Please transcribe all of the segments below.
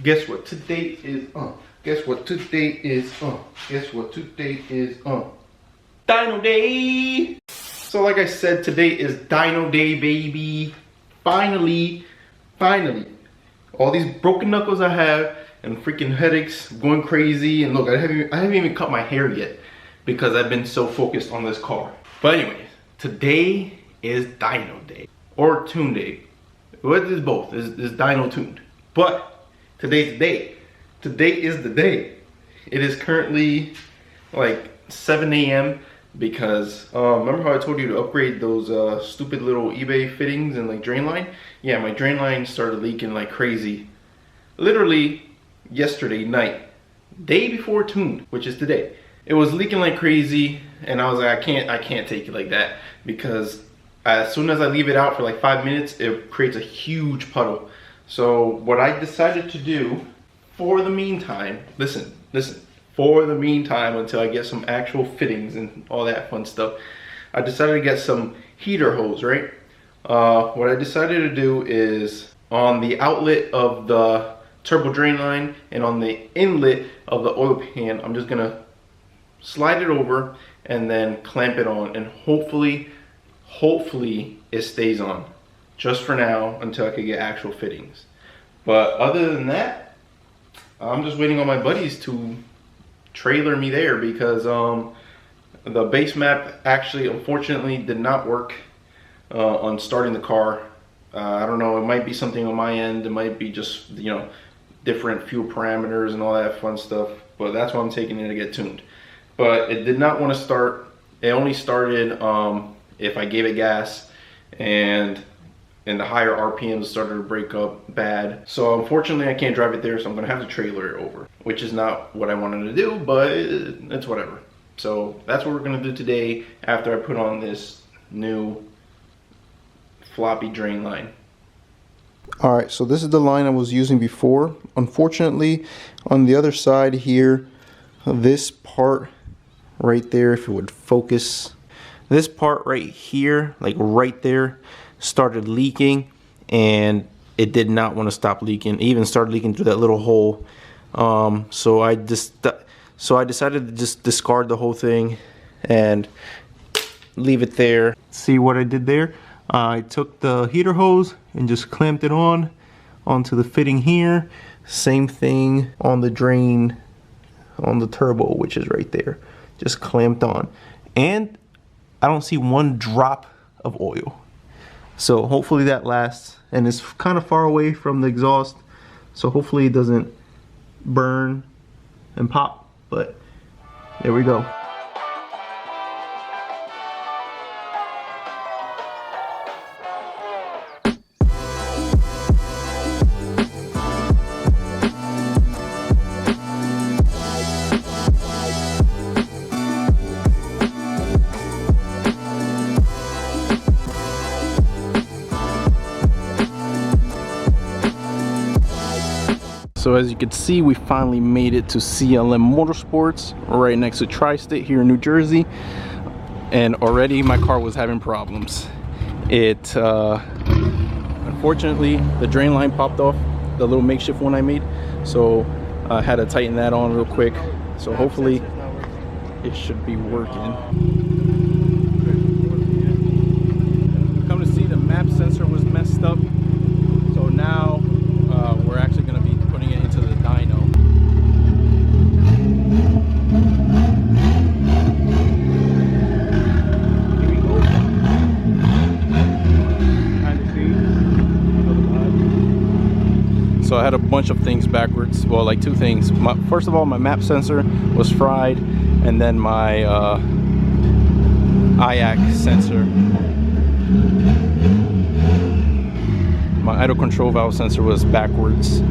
Guess what today is? Guess what today is? Guess what today is? Dyno Day! So like I said, today is Dyno Day, baby. Finally. All these broken knuckles I have and freaking headaches going crazy. And look, I haven't even cut my hair yet because I've been so focused on this car. But anyways, today is Dyno Day or Tune Day. Well, it is both. It's Dyno tuned. But today's the day. Today is the day. It is currently like 7 a.m. because remember how I told you to upgrade those stupid little eBay fittings and like drain line? Yeah, my drain line started leaking like crazy. Literally yesterday night, day before tuned, which is today. It was leaking like crazy, and I was like, I can't take it like that, because as soon as I leave it out for like 5 minutes, it creates a huge puddle. So what I decided to do for the meantime, listen, for the meantime, until I get some actual fittings and all that fun stuff, I decided to get some heater hose, right? What I decided to do is on the outlet of the turbo drain line and on the inlet of the oil pan, I'm just gonna slide it over and then clamp it on, and hopefully it stays on just for now until I can get actual fittings. But other than that, I'm just waiting on my buddies to trailer me there, because the base map actually unfortunately did not work on starting the car. I don't know, it might be something on my end, it might be just, you know, different fuel parameters and all that fun stuff, but that's why I'm taking it to get tuned. But it did not want to start. It only started if I gave it gas, and the higher RPMs started to break up bad. So unfortunately I can't drive it there, so I'm gonna have to trailer it over, which is not what I wanted to do, but it's whatever. So that's what we're gonna do today after I put on this new floppy drain line. All right, so this is the line I was using before. Unfortunately, on the other side here, this part right there, if it would focus, this part right here, like right there, started leaking, and it did not want to stop leaking. It even started leaking through that little hole. So I decided to just discard the whole thing and leave it there. See what I did there? I took the heater hose and just clamped it onto the fitting here. Same thing on the drain on the turbo, which is right there. Just clamped on. And I don't see one drop of oil. So hopefully that lasts. And it's kind of far away from the exhaust, so hopefully it doesn't burn and pop. But there we go. So as you can see, we finally made it to CLM Motorsports, right next to Tri-State here in New Jersey. And already my car was having problems. Unfortunately, the drain line popped off, the little makeshift one I made. So I had to tighten that on real quick. So hopefully it should be working. Come to see, the map sensor was messed up. So now we're actually going to be putting it into the dyno. Here we go. So I had a bunch of things backwards. Well, like two things. First of all, my map sensor was fried, and then my IAC sensor, my idle control valve sensor, was backwards.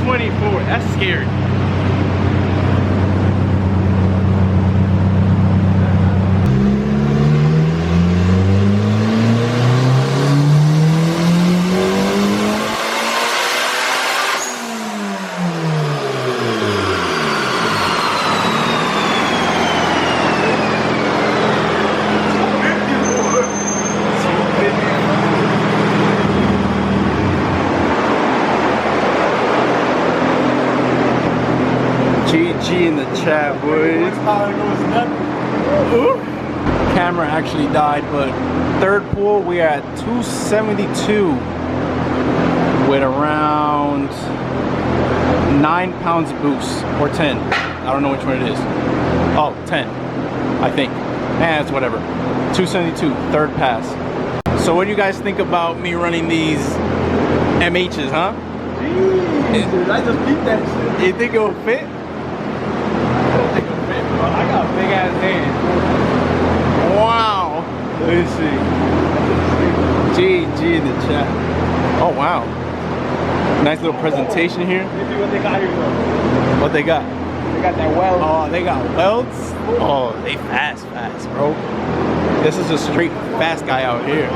224. That's scary. GG in the chat, boys. Ooh. Camera actually died, but third pool we are at 272 with around 9 pounds boost, or 10. I don't know which one it is. Oh, 10, I think. It's whatever. 272, third pass. So what do you guys think about me running these MHs, huh? Jeez, I just beat that shit. You think it will fit? I got a big ass hand. Wow. Let me see. GG in the chat. Oh wow. Nice little presentation here. Maybe what they got here though. What they got? They got that weld. Oh, they got welds? Oh, they fast, bro. This is a straight fast guy out here.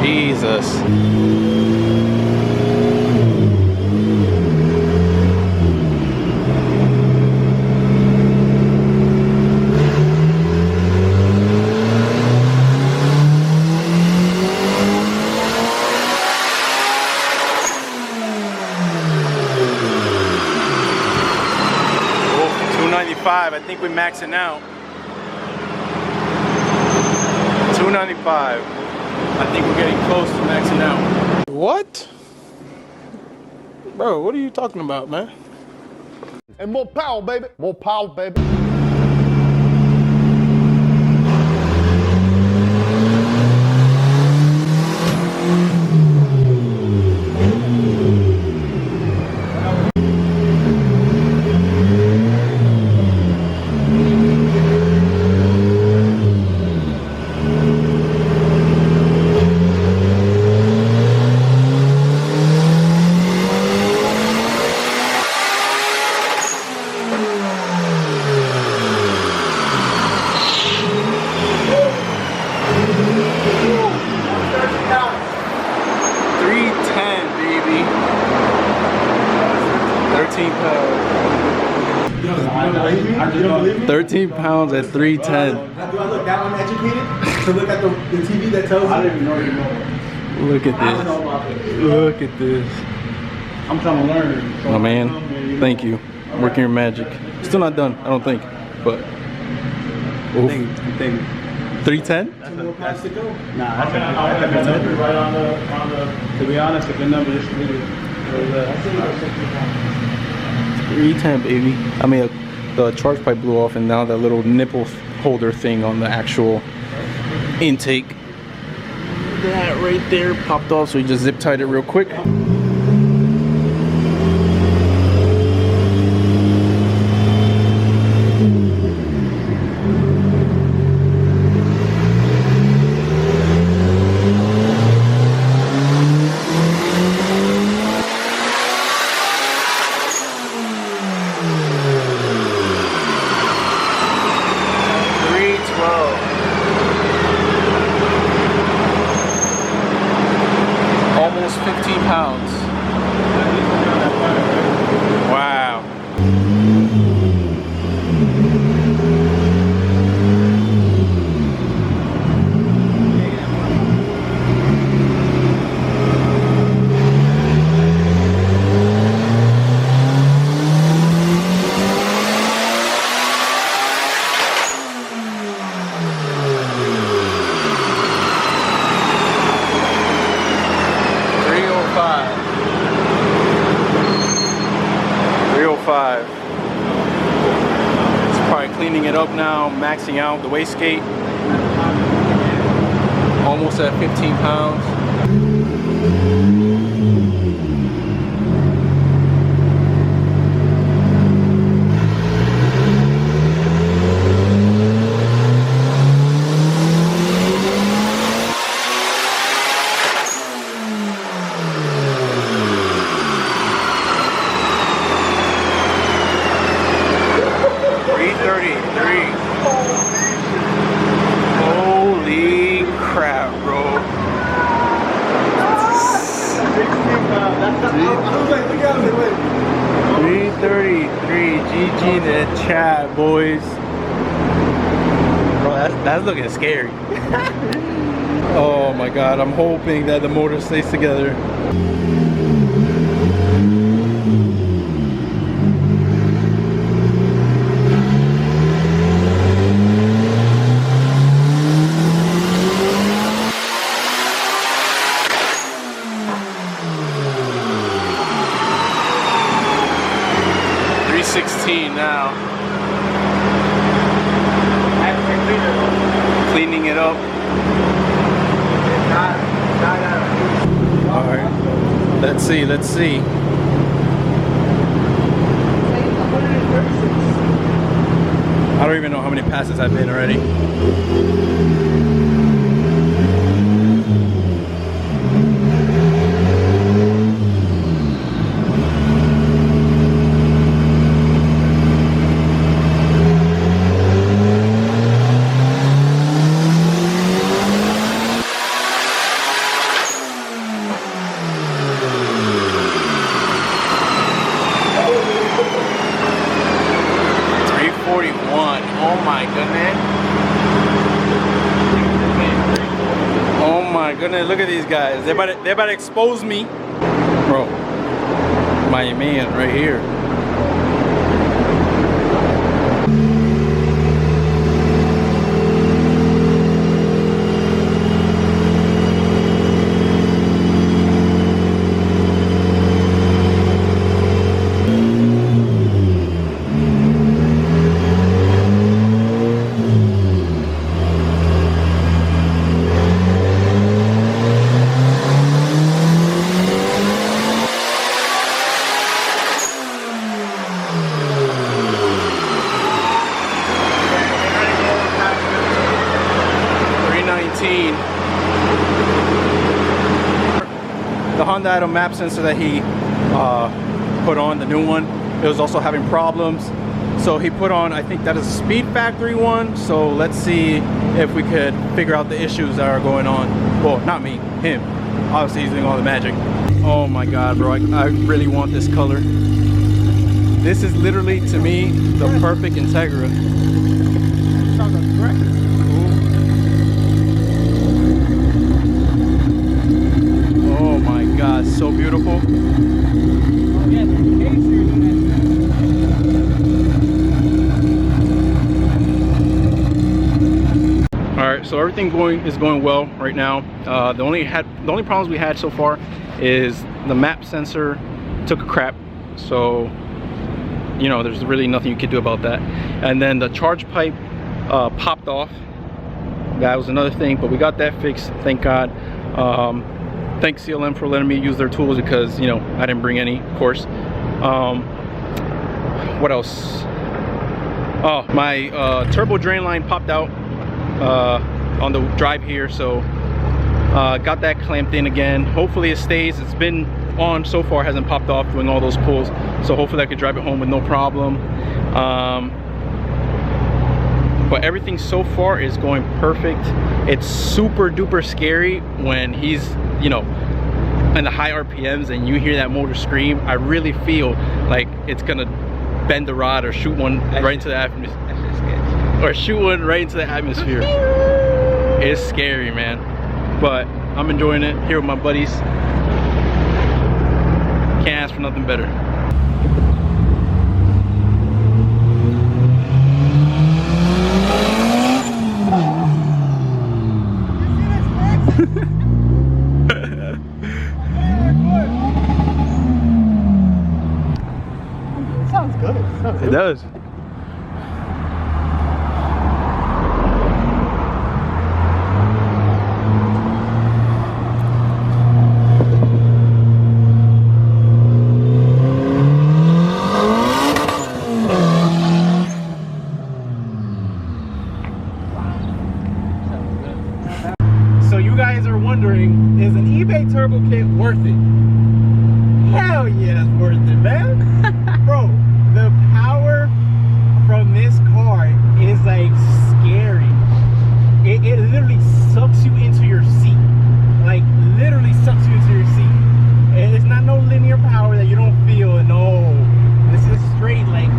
Jesus. Oh, 295. I think we're maxing out. 295. I think we're getting close to maxing out. What? Bro, what are you talking about, man? And more power, baby. More power, baby. You don't believe me? 13 pounds at 310. Do I look that uneducated? To look at the TV that tells you? I didn't even know you know. Look at I don't know about this. this. Look at this. I'm trying to learn. So Oh man, thank you. Working your magic. Still not done, I don't think. But I think 310? Two more pounds to go. Nah, that's a good number. Right on the. To be honest, a good number. This really. 310, baby. I mean, the charge pipe blew off, and now that little nipple holder thing on the actual intake, that right there popped off. So we just zip tied it real quick. Almost 15 pounds. Wow. 365. It's probably cleaning it up now, maxing out the wastegate. Almost at 15 pounds. Holy crap, bro. 333. GG in the chat, boys. Bro, that's looking scary. Oh my god, I'm hoping that the motor stays together. Now cleaning it up. All right, let's see. I don't even know how many passes I've been already. Oh my goodness. Oh my goodness, look at these guys. They're about to expose me. Bro, my man right here. The Honda Dyno map sensor that he put on, the new one, it was also having problems. So he put on, I think that is a Speed Factory one. So let's see if we could figure out the issues that are going on. Well, not me, him. Obviously he's doing all the magic. Oh my god, bro, I really want this color. This is literally, to me, the perfect Integra. Oh my god, so beautiful. Alright, so everything is going well right now. The only problems we had so far is the map sensor took a crap, so you know there's really nothing you could do about that. And then the charge pipe popped off. That was another thing, but we got that fixed, thank God. Thanks CLM for letting me use their tools, because you know I didn't bring any, of course. What else? Oh, my turbo drain line popped out on the drive here, so got that clamped in again. Hopefully it stays. It's been on so far, hasn't popped off doing all those pulls, so hopefully I could drive it home with no problem. But everything so far is going perfect. It's super duper scary when he's, you know, in the high RPMs and you hear that motor scream. I really feel like it's gonna bend the rod or shoot one right into the atmosphere. Or shoot one right into the atmosphere. It's scary, man. But I'm enjoying it here with my buddies. Can't ask for nothing better. Sounds good. It does. So you guys are wondering, is an eBay turbo kit worth it? Hell yeah, it's worth it, man. Bro, the power from this car is like scary. It literally sucks you into your seat. Like literally sucks you into your seat. And it's not no linear power that you don't feel. No, this is straight like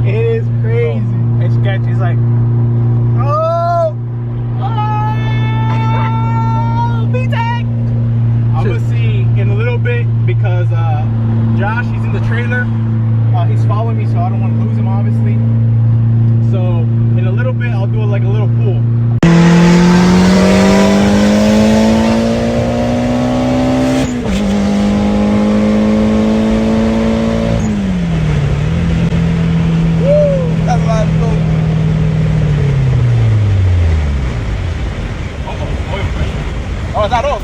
It is crazy. It's sketchy. It's like I'm gonna see in a little bit because Josh, he's in the trailer. He's following me, so I don't want to lose him, obviously. So in a little bit, I'll do like a little pull. Woo! That's a lot of gold. Oh, oil pressure. Oh, is that off?